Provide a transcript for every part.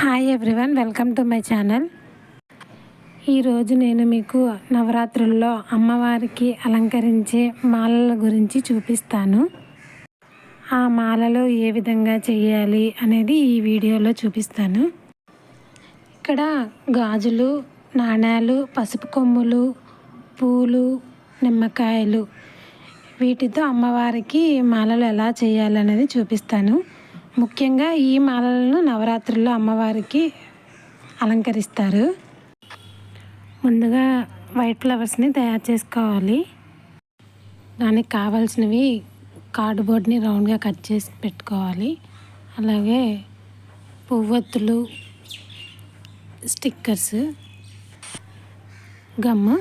Hi everyone, welcome to my channel. ఈరోజు నేను మీకు నవరాత్రుల్లో అమ్మవారికి అలంకరించే మాలల గురించి చూపిస్తాను. ఆ మాలలు ఏ విధంగా చేయాలి అనేది ఈ వీడియోలో చూపిస్తాను. ఇక్కడ గాజులు, నాణేలు, పసుపు కొమ్ములు, పూలు, నిమ్మకాయలు, వీటితో అమ్మవారికి మాలలు ఎలా చేయాలనేది చూపిస్తాను. ముఖ్యంగా ఈ మాలలను నవరాత్రుల్లో అమ్మవారికి అలంకరిస్తారు. ముందుగా వైట్ ఫ్లవర్స్ని తయారు చేసుకోవాలి. దానికి కావాల్సినవి కార్డ్బోర్డ్ని రౌండ్గా కట్ చేసి పెట్టుకోవాలి. అలాగే పువ్వొత్తులు, స్టిక్కర్స్, గమ్.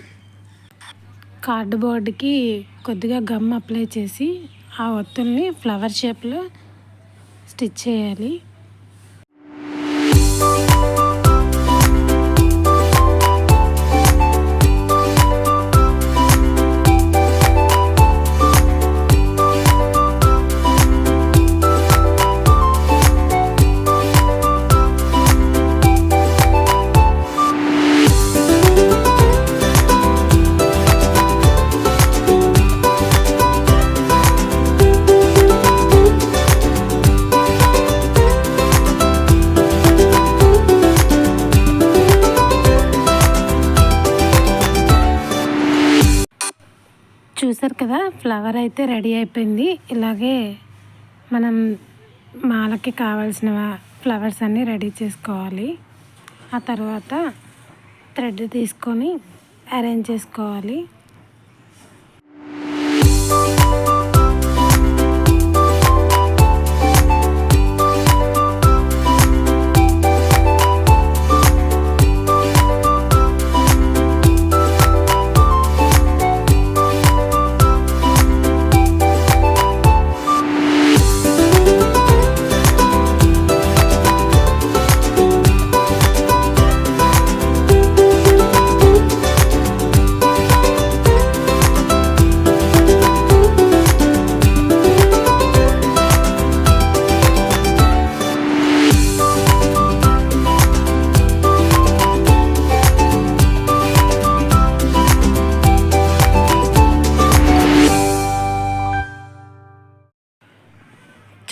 కార్డ్బోర్డ్కి కొద్దిగా గమ్ అప్లై చేసి ఆ ఒత్తుల్ని ఫ్లవర్ షేప్లో స్టిచ్ చేయాలి. చూసారు కదా, ఫ్లవర్ అయితే రెడీ అయిపోయింది. ఇలాగే మనం మాలకి కావాల్సిన ఫ్లవర్స్ అన్నీ రెడీ చేసుకోవాలి. ఆ తర్వాత థ్రెడ్ తీసుకొని అరేంజ్ చేసుకోవాలి.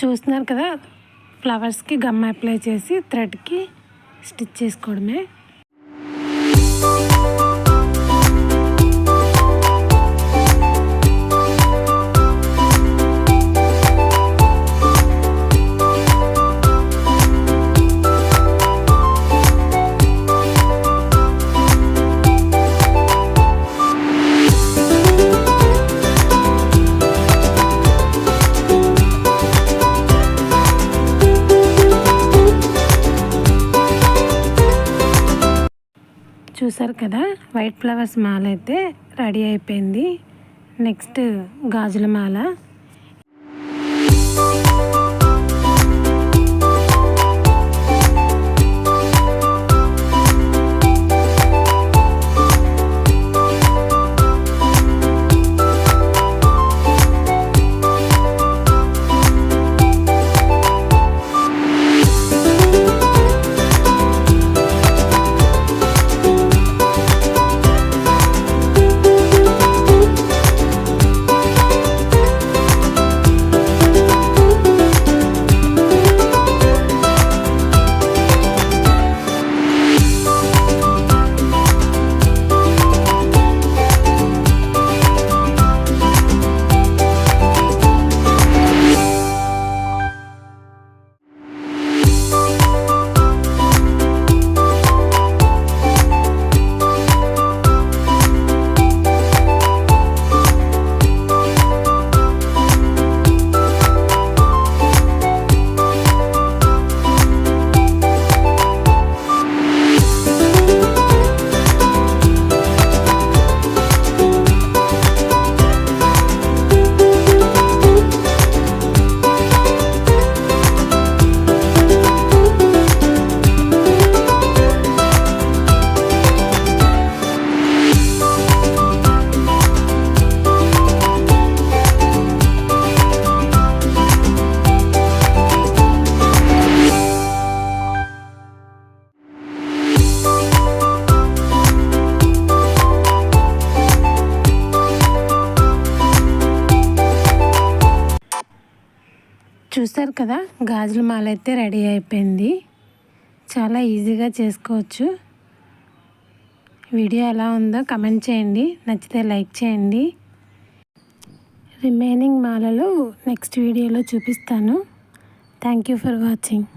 చూస్తున్నారు కదా, ఫ్లవర్స్కి గమ్ అప్లై చేసి థ్రెడ్కి స్టిచ్ చేసుకోవడమే. చూసారు కదా, వైట్ ఫ్లవర్స్ మాల అయితే రెడీ అయిపోయింది. నెక్స్ట్ గాజుల మాల. చూసారు కదా, గాజుల మాల అయితే రెడీ అయిపోయింది. చాలా ఈజీగా చేసుకోవచ్చు. వీడియో ఎలా ఉందో కమెంట్ చేయండి, నచ్చితే లైక్ చేయండి. రిమైనింగ్ మాలలు నెక్స్ట్ వీడియోలో చూపిస్తాను. Thank you for watching.